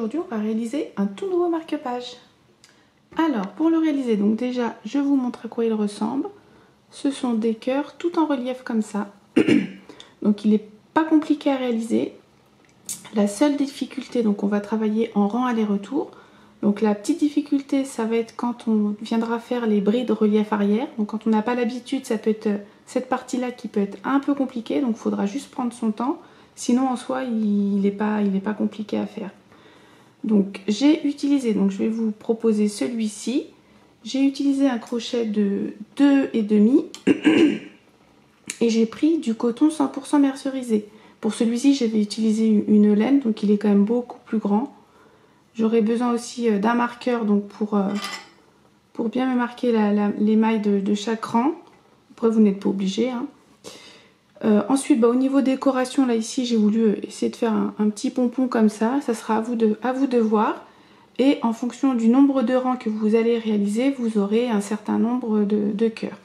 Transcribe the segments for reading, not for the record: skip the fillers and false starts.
aujourd'hui on va réaliser un tout nouveau marque-page. Alors pour le réaliser, donc déjà je vous montre à quoi il ressemble. Ce sont des cœurs tout en relief comme ça. Donc il n'est pas compliqué à réaliser. La seule difficulté, donc on va travailler en rang aller-retour. Donc la petite difficulté, ça va être quand on viendra faire les brides relief arrière. Donc quand on n'a pas l'habitude, ça peut être cette partie-là qui peut être un peu compliquée. Donc il faudra juste prendre son temps. Sinon en soi, il n'est pas compliqué à faire. Donc j'ai utilisé, donc je vais vous proposer celui-ci. J'ai utilisé un crochet de 2,5 et j'ai pris du coton 100% mercerisé. Pour celui-ci, j'avais utilisé une laine, donc il est quand même beaucoup plus grand. J'aurai besoin aussi d'un marqueur donc pour bien me marquer les mailles de chaque rang. Après, vous n'êtes pas obligé. Hein. Ensuite, au niveau décoration, là ici, j'ai voulu essayer de faire un petit pompon comme ça. Ça sera à vous de voir. Et en fonction du nombre de rangs que vous allez réaliser, vous aurez un certain nombre de cœurs.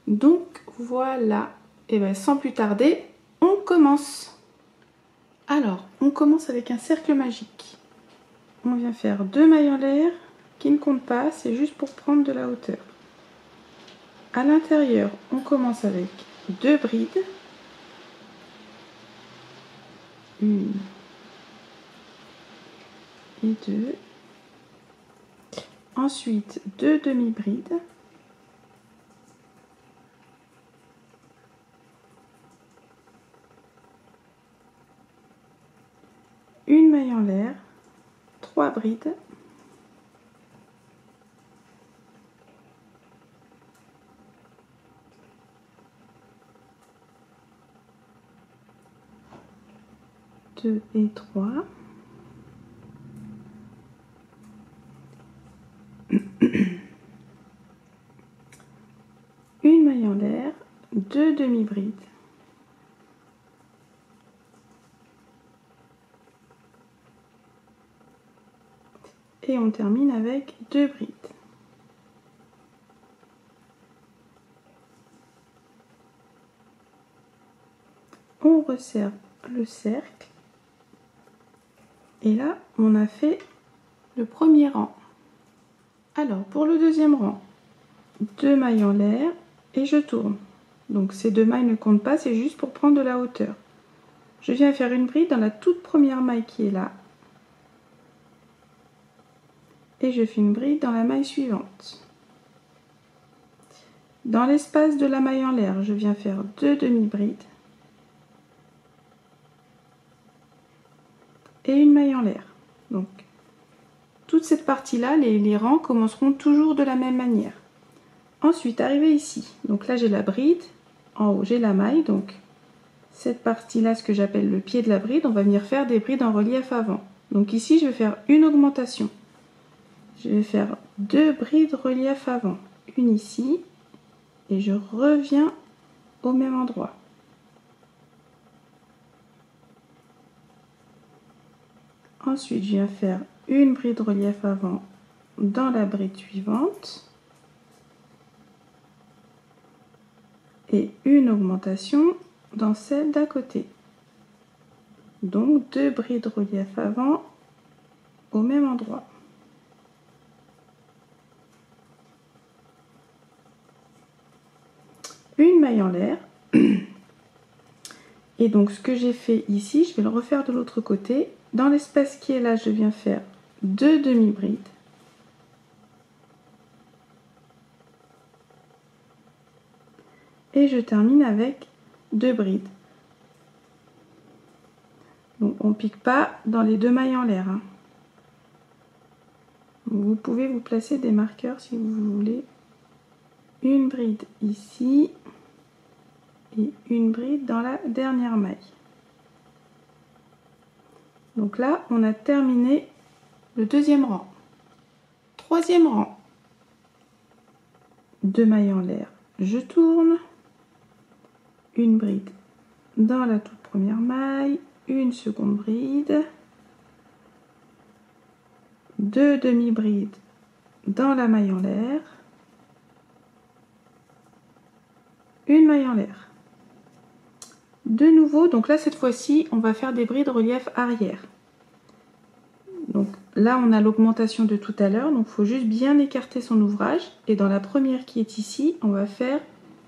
Donc voilà. Et bien sans plus tarder, on commence. Alors, on commence avec un cercle magique. On vient faire 2 mailles en l'air qui ne comptent pas, c'est juste pour prendre de la hauteur. À l'intérieur, on commence avec 2 brides. 1 et 2. Ensuite, 2 demi-brides. Une maille en l'air, 3 brides. Deux et 3. Une maille en l'air, 2 demi-brides. Et on termine avec 2 brides. On resserre le cercle. Et là, on a fait le premier rang. Alors, pour le deuxième rang, 2 mailles en l'air et je tourne. Donc, ces 2 mailles ne comptent pas, c'est juste pour prendre de la hauteur. Je viens faire une bride dans la toute première maille qui est là. Et je fais une bride dans la maille suivante. Dans l'espace de la maille en l'air, je viens faire 2 demi-brides. Et une maille en l'air. Donc, toute cette partie-là, les rangs commenceront toujours de la même manière. Ensuite, arrivé ici, donc là j'ai la bride, en haut j'ai la maille, donc cette partie-là, ce que j'appelle le pied de la bride, on va venir faire des brides en relief avant. Donc ici, je vais faire une augmentation. Je vais faire 2 brides relief avant, une ici, et je reviens au même endroit. Ensuite, je viens faire une bride relief avant dans la bride suivante et une augmentation dans celle d'à côté. Donc 2 brides relief avant au même endroit. Une maille en l'air. Et donc ce que j'ai fait ici, je vais le refaire de l'autre côté. Dans l'espace qui est là, je viens faire 2 demi-brides. Et je termine avec 2 brides. Donc on ne pique pas dans les 2 mailles en l'air. Hein. Vous pouvez vous placer des marqueurs si vous voulez. Une bride ici et une bride dans la dernière maille. Donc là, on a terminé le deuxième rang. Troisième rang. 2 mailles en l'air, je tourne. Une bride dans la toute première maille, une seconde bride, 2 demi-brides dans la maille en l'air, une maille en l'air. De nouveau, donc là cette fois-ci, on va faire des brides relief arrière. Donc là, on a l'augmentation de tout à l'heure, donc il faut juste bien écarter son ouvrage. Et dans la première qui est ici, on va faire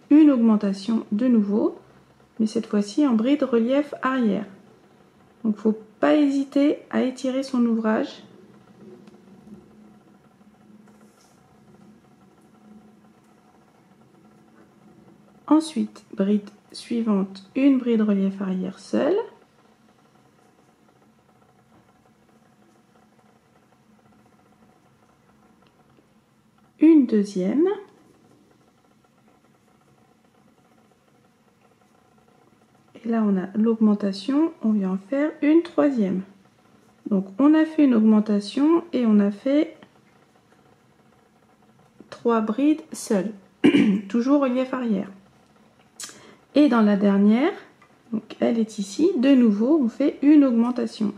une augmentation de nouveau, mais cette fois-ci en bride relief arrière. Donc il ne faut pas hésiter à étirer son ouvrage. Ensuite, bride suivante, une bride relief arrière seule. Une deuxième. Et là, on a l'augmentation, on vient en faire une troisième. Donc, on a fait une augmentation et on a fait 3 brides seules, toujours relief arrière. Et dans la dernière, donc elle est ici, de nouveau, on fait une augmentation.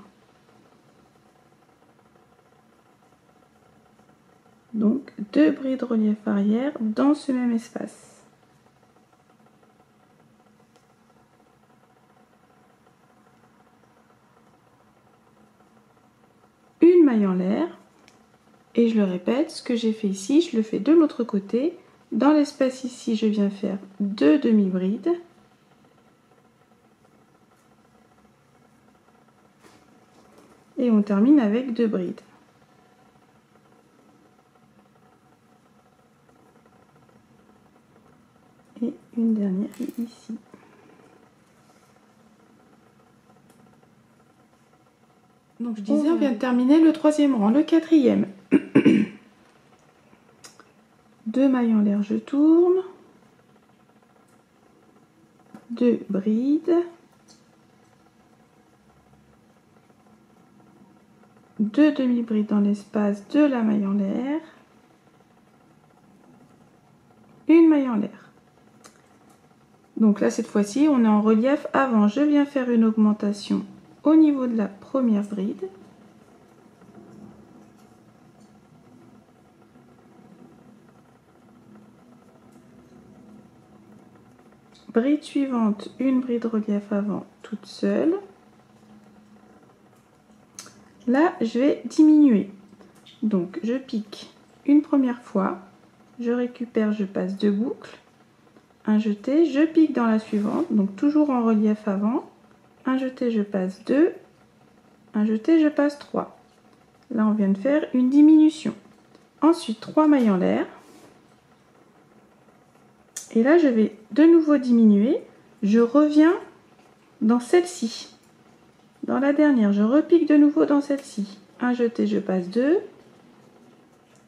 Donc 2 brides relief arrière dans ce même espace. Une maille en l'air. Et je le répète, ce que j'ai fait ici, je le fais de l'autre côté. Dans l'espace ici, je viens faire 2 demi-brides. Et on termine avec 2 brides. Et une dernière ici. Donc je disais, on vient de terminer le troisième rang, le quatrième. 2 mailles en l'air, je tourne. 2 brides. 2 demi-brides dans l'espace de la maille en l'air. Une maille en l'air. Donc là, cette fois-ci, on est en relief avant. Je viens faire une augmentation au niveau de la première bride. Bride suivante, une bride relief avant toute seule. Là, je vais diminuer. Donc, je pique une première fois, je récupère, je passe 2 boucles, un jeté, je pique dans la suivante, donc toujours en relief avant, un jeté, je passe 2, un jeté, je passe 3. Là, on vient de faire une diminution. Ensuite, 3 mailles en l'air. Et là, je vais de nouveau diminuer. Je reviens dans celle-ci. Dans la dernière, je repique de nouveau dans celle-ci. Un jeté, je passe 2.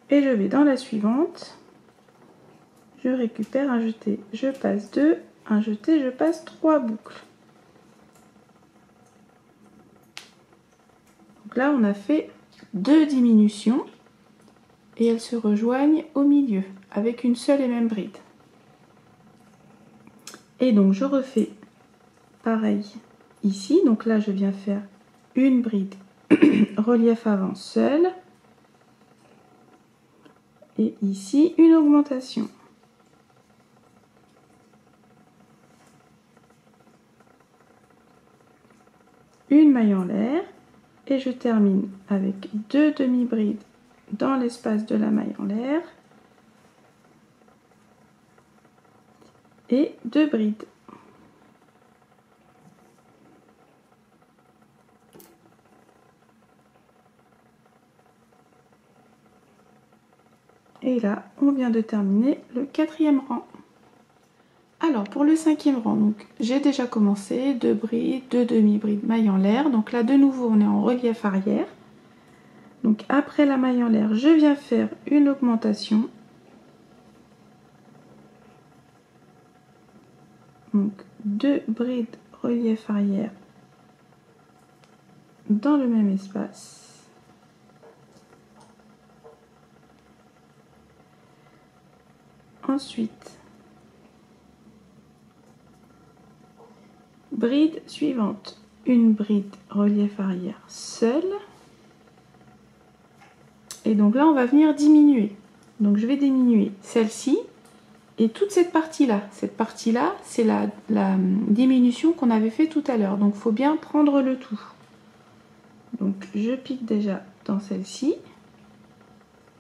Et je vais dans la suivante. Je récupère un jeté, je passe 2. Un jeté, je passe 3 boucles. Donc là, on a fait 2 diminutions. Et elles se rejoignent au milieu avec une seule et même bride. Et donc je refais pareil ici. Donc là, je viens faire une bride relief avant seule. Et ici, une augmentation. Une maille en l'air. Et je termine avec 2 demi-brides dans l'espace de la maille en l'air. Et 2 brides. Et là, on vient de terminer le quatrième rang. Alors, pour le cinquième rang, donc j'ai déjà commencé 2 brides, 2 demi-brides, maille en l'air. Donc là, de nouveau, on est en relief arrière. Donc après la maille en l'air, je viens faire une augmentation. Donc 2 brides relief arrière dans le même espace. Ensuite, bride suivante, une bride relief arrière seule. Et donc là, on va venir diminuer. Donc je vais diminuer celle-ci et toute cette partie-là. Cette partie-là, c'est la diminution qu'on avait fait tout à l'heure. Donc il faut bien prendre le tout. Donc je pique déjà dans celle-ci.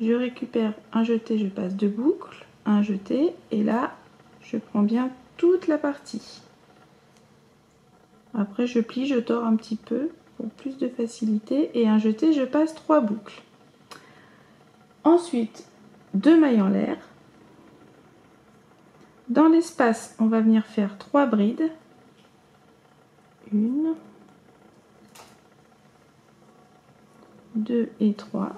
Je récupère un jeté, je passe 2 boucles, un jeté, et là, je prends bien toute la partie. Après, je plie, je tords un petit peu pour plus de facilité, et un jeté, je passe 3 boucles. Ensuite, 2 mailles en l'air. Dans l'espace, on va venir faire 3 brides. 1, 2 et 3.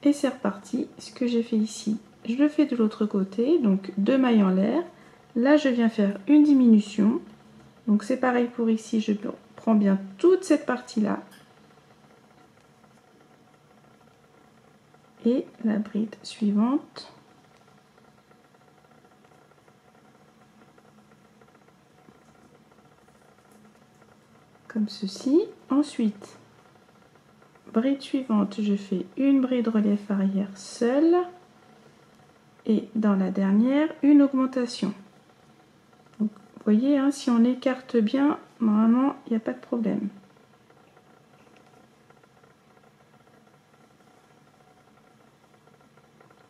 Et c'est reparti. Ce que j'ai fait ici, je le fais de l'autre côté. Donc 2 mailles en l'air. Là, je viens faire une diminution. Donc c'est pareil pour ici. Je prends bien toute cette partie-là. Et la bride suivante. Comme ceci. Ensuite, bride suivante, je fais une bride relief arrière seule. Et dans la dernière, une augmentation. Donc, vous voyez, hein, si on écarte bien, normalement, il n'y a pas de problème.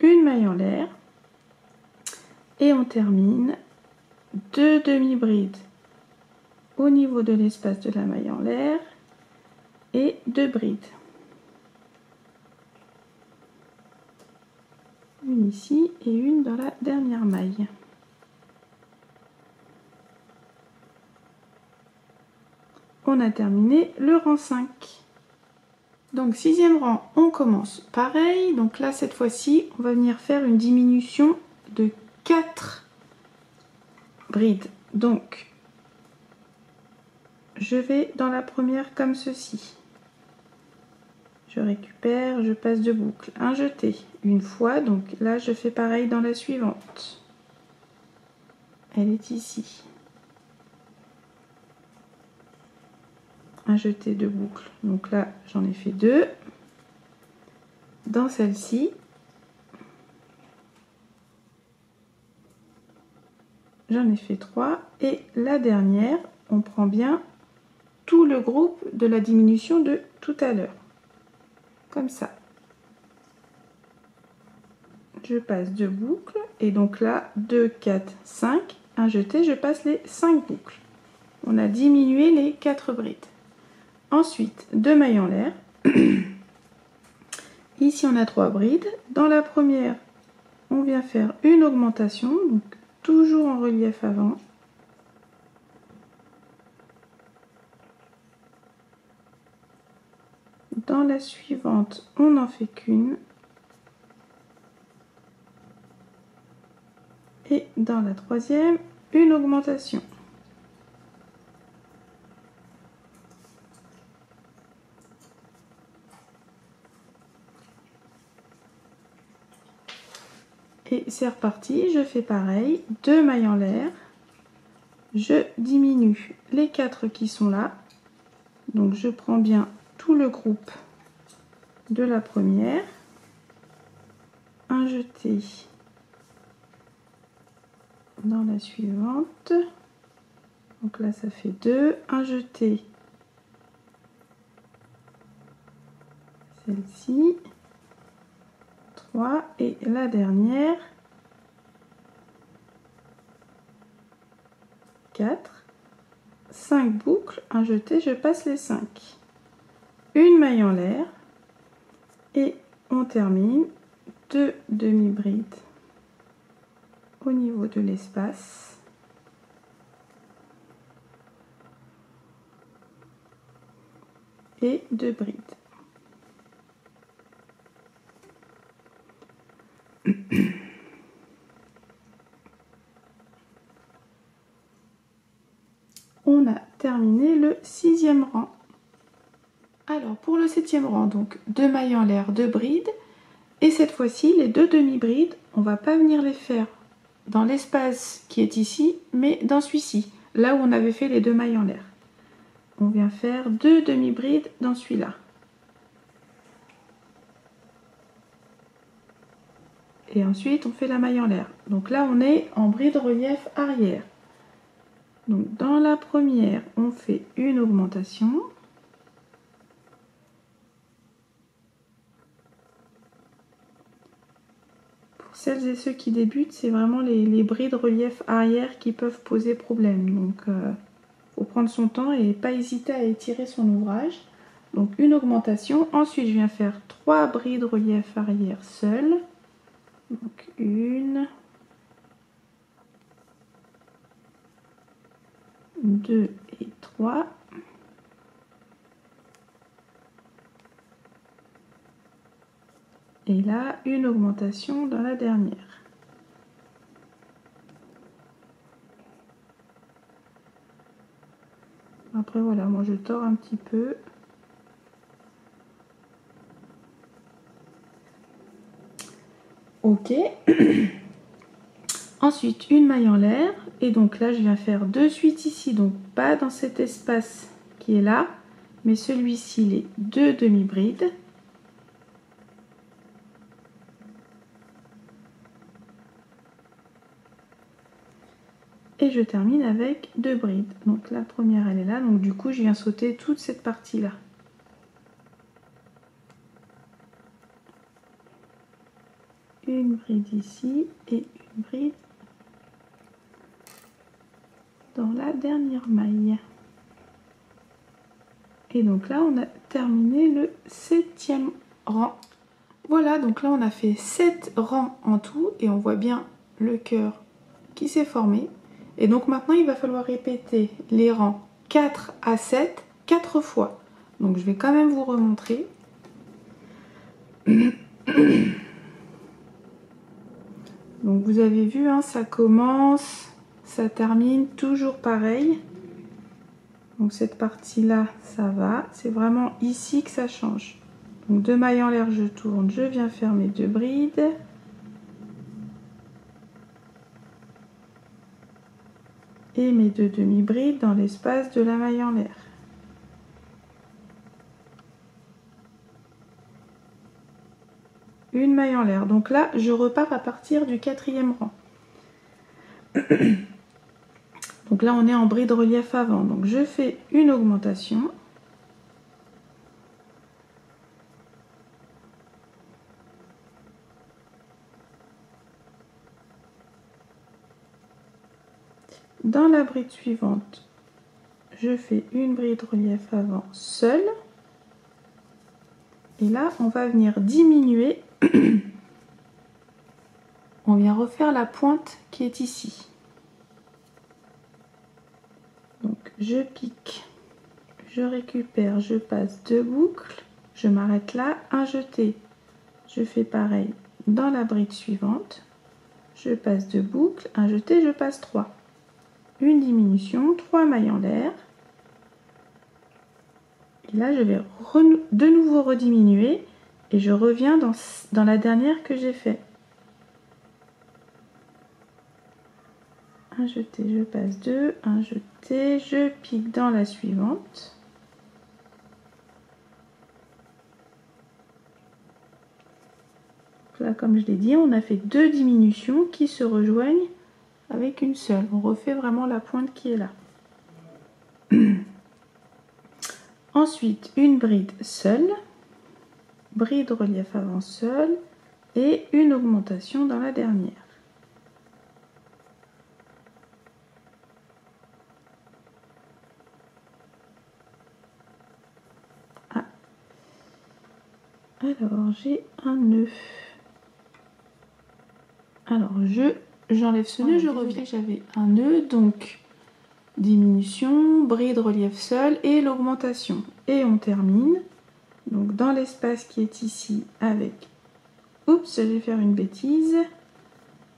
Une maille en l'air. Et on termine 2 demi-brides au niveau de l'espace de la maille en l'air et 2 brides. Une ici et une dans la dernière maille. On a terminé le rang 5. Donc 6e rang, on commence pareil. Donc là, cette fois-ci, on va venir faire une diminution de 4 brides. Donc, je vais dans la première comme ceci. Je récupère, je passe 2 boucles, un jeté une fois. Donc là, je fais pareil dans la suivante. Elle est ici. Un jeté, 2 boucles. Donc là, j'en ai fait 2. Dans celle-ci, j'en ai fait 3. Et la dernière, on prend bien tout le groupe de la diminution de tout à l'heure. Comme ça. Je passe 2 boucles. Et donc là, 2, 4, 5. Un jeté, je passe les 5 boucles. On a diminué les 4 brides. Ensuite, 2 mailles en l'air. Ici, on a 3 brides. Dans la première, on vient faire une augmentation. Donc, toujours en relief avant. Dans la suivante, on n'en fait qu'une. Et dans la troisième, une augmentation. Et c'est reparti, je fais pareil, 2 mailles en l'air. Je diminue les 4 qui sont là. Donc je prends bien tout le groupe de la première. Un jeté dans la suivante. Donc là ça fait 2. Un jeté. Celle-ci. 3. Et la dernière. 4. 5 boucles. Un jeté, je passe les 5. Une maille en l'air. Et on termine 2 demi-brides au niveau de l'espace. Et 2 brides. On a terminé le 6e rang. Alors pour le 7e rang, donc 2 mailles en l'air, 2 brides. Et cette fois-ci, les 2 demi-brides, on va pas venir les faire dans l'espace qui est ici, mais dans celui-ci, là où on avait fait les 2 mailles en l'air. On vient faire 2 demi-brides dans celui-là. Et ensuite, on fait la maille en l'air. Donc là, on est en bride relief arrière. Donc dans la première, on fait une augmentation. celles et ceux qui débutent, c'est vraiment les brides relief arrière qui peuvent poser problème. Donc, faut prendre son temps et pas hésiter à étirer son ouvrage. Donc, une augmentation. Ensuite, je viens faire 3 brides relief arrière seules. Donc, 1, 2 et 3. Et là, une augmentation dans la dernière. Après, voilà, moi je tords un petit peu. Ok. Ensuite, une maille en l'air. Et donc là, je viens faire 2 suites ici. Donc pas dans cet espace qui est là, mais celui-ci, les 2 demi-brides. Et je termine avec 2 brides. Donc la première, elle est là. Donc du coup, je viens sauter toute cette partie-là. Une bride ici et une bride dans la dernière maille. Et donc là, on a terminé le 7e rang. Voilà, donc là, on a fait 7 rangs en tout et on voit bien le cœur qui s'est formé. Et donc maintenant, il va falloir répéter les rangs 4 à 7 4 fois. Donc je vais quand même vous remontrer. Donc vous avez vu, hein, ça commence, ça termine toujours pareil. Donc cette partie-là, ça va. C'est vraiment ici que ça change. Donc 2 mailles en l'air, je tourne, je viens faire mes 2 brides. Et mes 2 demi-brides dans l'espace de la maille en l'air. Une maille en l'air. Donc là, je repars à partir du 4e rang. Donc là, on est en bride relief avant. Donc je fais une augmentation. Dans la bride suivante, je fais une bride relief avant seule. Et là, on va venir diminuer. On vient refaire la pointe qui est ici. Donc je pique, je récupère, je passe 2 boucles, je m'arrête là, un jeté. Je fais pareil dans la bride suivante. Je passe 2 boucles, un jeté, je passe 3. Une diminution, 3 mailles en l'air. Et là, je vais de nouveau rediminuer et je reviens dans la dernière que j'ai fait. Un jeté, je passe 2, un jeté, je pique dans la suivante. Là, comme je l'ai dit, on a fait 2 diminutions qui se rejoignent avec une seule. On refait vraiment la pointe qui est là. Ensuite, une bride seule, bride relief avant seule et une augmentation dans la dernière. Ah. Alors, j'ai un nœud. Alors, j'enlève ce nœud, je reviens. J'avais un nœud, donc diminution, bride relief seul et l'augmentation. Et on termine donc dans l'espace qui est ici avec... Oups, je vais faire une bêtise.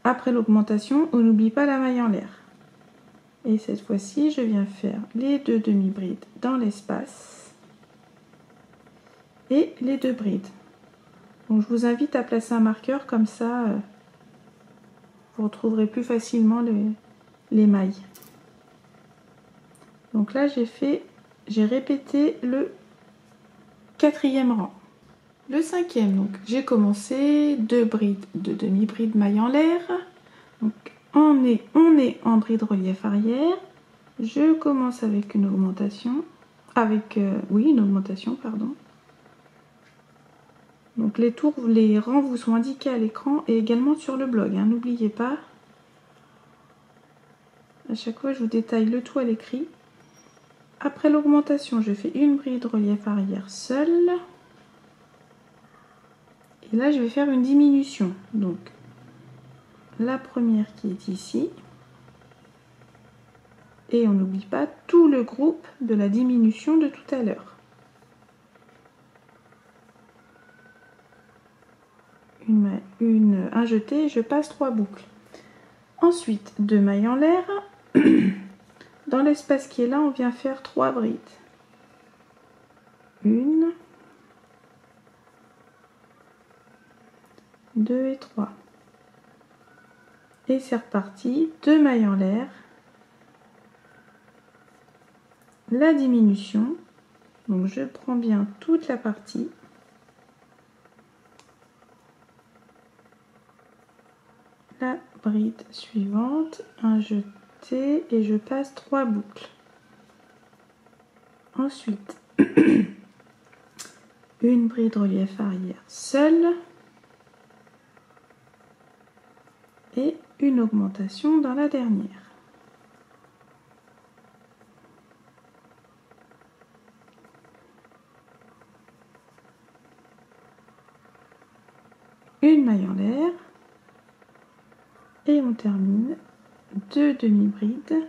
Après l'augmentation, on n'oublie pas la maille en l'air. Et cette fois-ci, je viens faire les 2 demi-brides dans l'espace et les 2 brides. Donc je vous invite à placer un marqueur comme ça, vous retrouverez plus facilement les mailles. Donc là, j'ai répété le 4e rang. Le 5e, donc j'ai commencé 2 brides, 2 demi-brides mailles en l'air. Donc on est en bride relief arrière. Je commence avec une augmentation, une augmentation, pardon. Donc les tours, les rangs vous sont indiqués à l'écran et également sur le blog, hein, n'oubliez pas. À chaque fois, je vous détaille le tout à l'écrit. Après l'augmentation, je fais une bride relief arrière seule. Et là, je vais faire une diminution. Donc, la première qui est ici. Et on n'oublie pas tout le groupe de la diminution de tout à l'heure. Un jeté, je passe 3 boucles. Ensuite, 2 mailles en l'air. Dans l'espace qui est là, on vient faire 3 brides. 1, 2 et 3. Et c'est reparti, 2 mailles en l'air. La diminution. Donc je prends bien toute la partie. La bride suivante, un jeté et je passe 3 boucles. Ensuite, une bride relief arrière seule et une augmentation dans la dernière. Une maille en l'air et on termine 2 demi-brides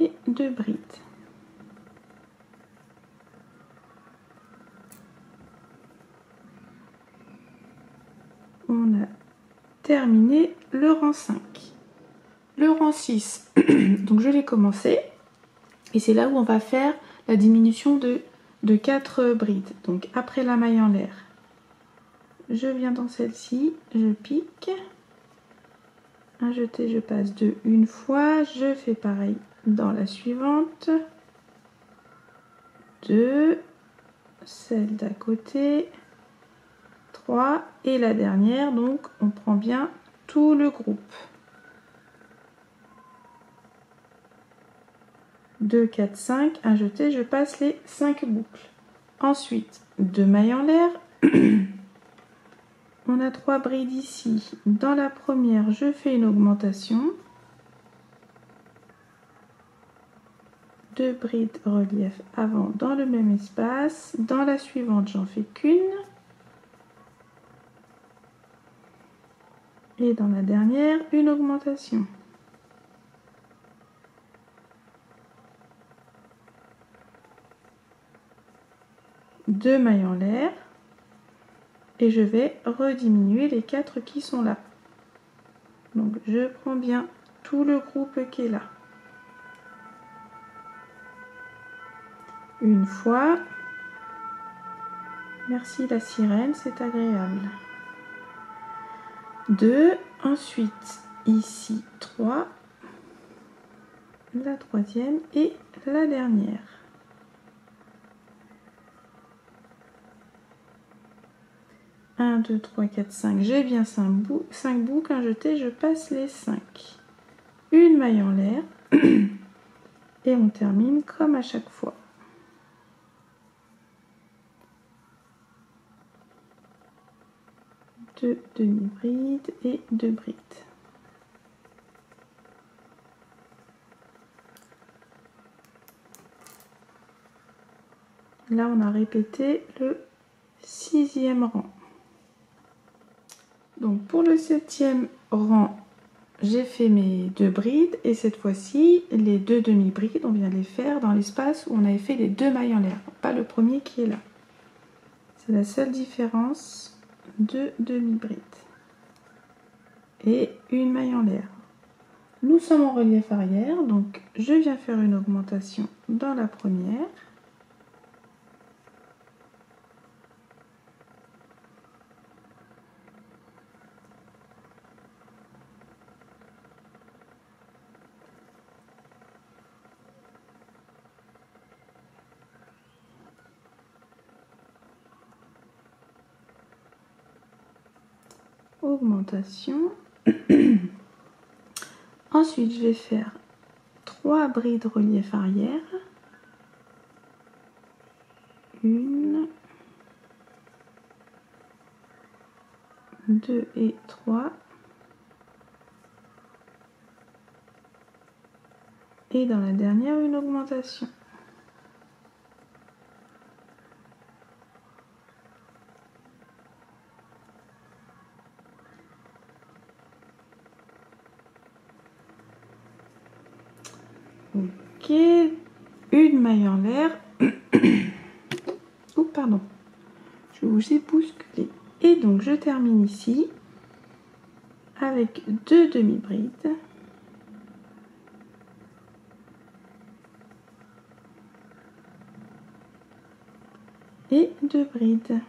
et 2 brides. On a terminé le rang 5. Le rang 6, donc je l'ai commencé et c'est là où on va faire la diminution de 4 brides. Donc après la maille en l'air, je viens dans celle-ci, je pique, un jeté, je passe 2 une fois, je fais pareil dans la suivante, 2, celle d'à côté, 3 et la dernière, donc on prend bien tout le groupe. 2, 4, 5, un jeté, je passe les 5 boucles. Ensuite, 2 mailles en l'air. On a 3 brides ici. Dans la première, je fais une augmentation. 2 brides relief avant dans le même espace. Dans la suivante, j'en fais qu'une. Et dans la dernière, une augmentation. Deux mailles en l'air. Et je vais rediminuer les 4 qui sont là. Donc je prends bien tout le groupe qui est là. Une fois. Merci la sirène, c'est agréable. 2. Ensuite, ici 3. La troisième et la dernière. Un, 2, 3, 4, 5. J'ai bien 5 boucles. Un jeté, je passe les 5. Une maille en l'air. Et on termine comme à chaque fois. Deux demi-brides et 2 brides. Là, on a répété le 6e rang. Donc, pour le 7e rang, j'ai fait mes 2 brides. Et cette fois-ci, les 2 demi-brides, on vient les faire dans l'espace où on avait fait les 2 mailles en l'air. Pas le premier qui est là. C'est la seule différence. 2 demi-brides. Et une maille en l'air. Nous sommes en relief arrière, donc je viens faire une augmentation dans la première. Augmentation. Ensuite, je vais faire 3 brides relief arrière. 1, 2 et 3. Et dans la dernière, une augmentation. Ok, une maille en l'air. Oh, pardon, je vous ai bousculé. Et donc, je termine ici avec 2 demi-brides. Et 2 brides.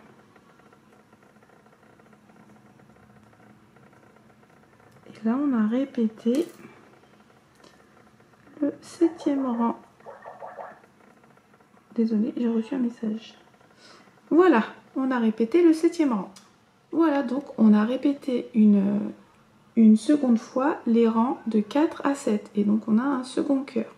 Et là, on a répété le 7e rang. Désolée, j'ai reçu un message. Voilà, on a répété le 7e rang. Voilà, donc on a répété une seconde fois les rangs de 4 à 7. Et donc on a un second cœur.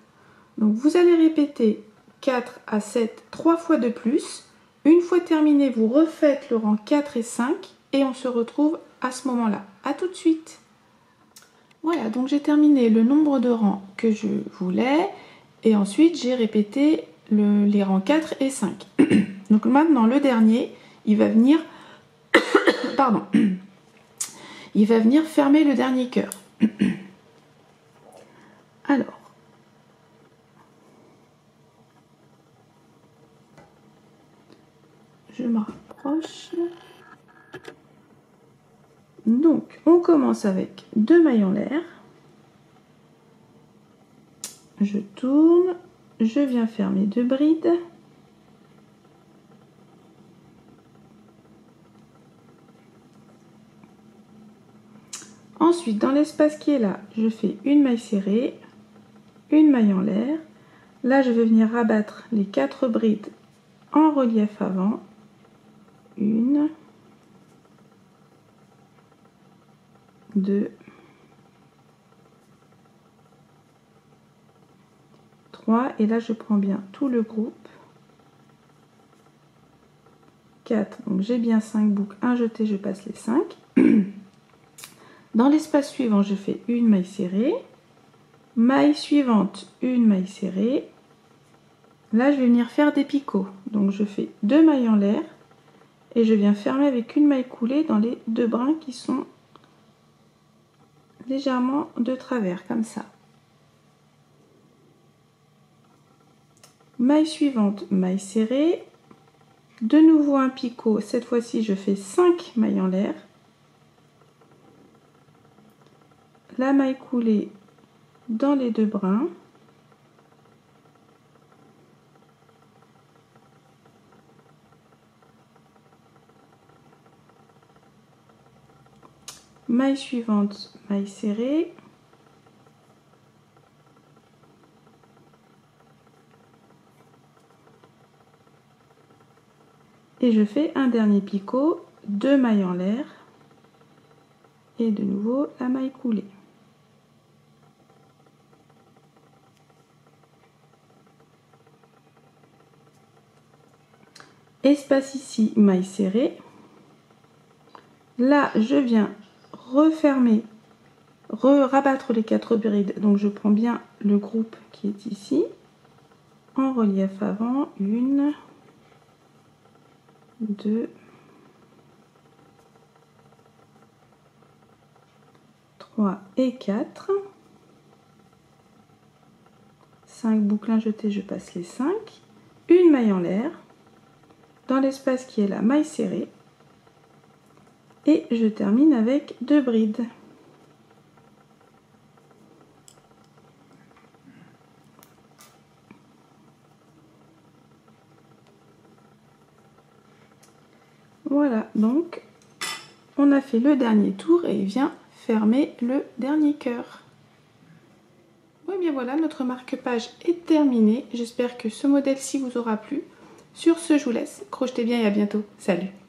Donc vous allez répéter 4 à 7 3 fois de plus. Une fois terminé, vous refaites le rang 4 et 5 et on se retrouve à ce moment-là. À tout de suite. Voilà, donc j'ai terminé le nombre de rangs que je voulais et ensuite j'ai répété les rangs 4 et 5. Donc maintenant le dernier, il va venir pardon. Il va venir fermer le dernier cœur. Alors, je me rapproche. Donc, on commence avec 2 mailles en l'air. Je tourne, je viens fermer 2 brides. Ensuite, dans l'espace qui est là, je fais une maille serrée, une maille en l'air. Là, je vais venir rabattre les 4 brides en relief avant. 1, 2, 3. Et là, je prends bien tout le groupe. 4, donc j'ai bien 5 boucles. Un jeté, je passe les 5. Dans l'espace suivant, je fais une maille serrée. Maille suivante, une maille serrée. Là, je vais venir faire des picots. Donc, je fais 2 mailles en l'air et je viens fermer avec une maille coulée dans les 2 brins qui sont légèrement de travers, comme ça. Maille suivante, maille serrée. De nouveau un picot. Cette fois-ci, je fais 5 mailles en l'air. La maille coulée dans les 2 brins. Maille suivante, maille serrée. Et je fais un dernier picot, 2 mailles en l'air. Et de nouveau la maille coulée. Espace ici, maille serrée. Là, je viens refermer, rabattre les 4 brides. Donc, je prends bien le groupe qui est ici. En relief avant, 1, 2, 3 et 4. 5 boucles, un jeté, je passe les 5. Une maille en l'air. Dans l'espace qui est la maille serrée. Et je termine avec 2 brides. Voilà, donc on a fait le dernier tour et il vient fermer le dernier cœur. Bon, et bien voilà, notre marque-page est terminé. J'espère que ce modèle-ci vous aura plu. Sur ce, je vous laisse. Crochetez bien et à bientôt. Salut!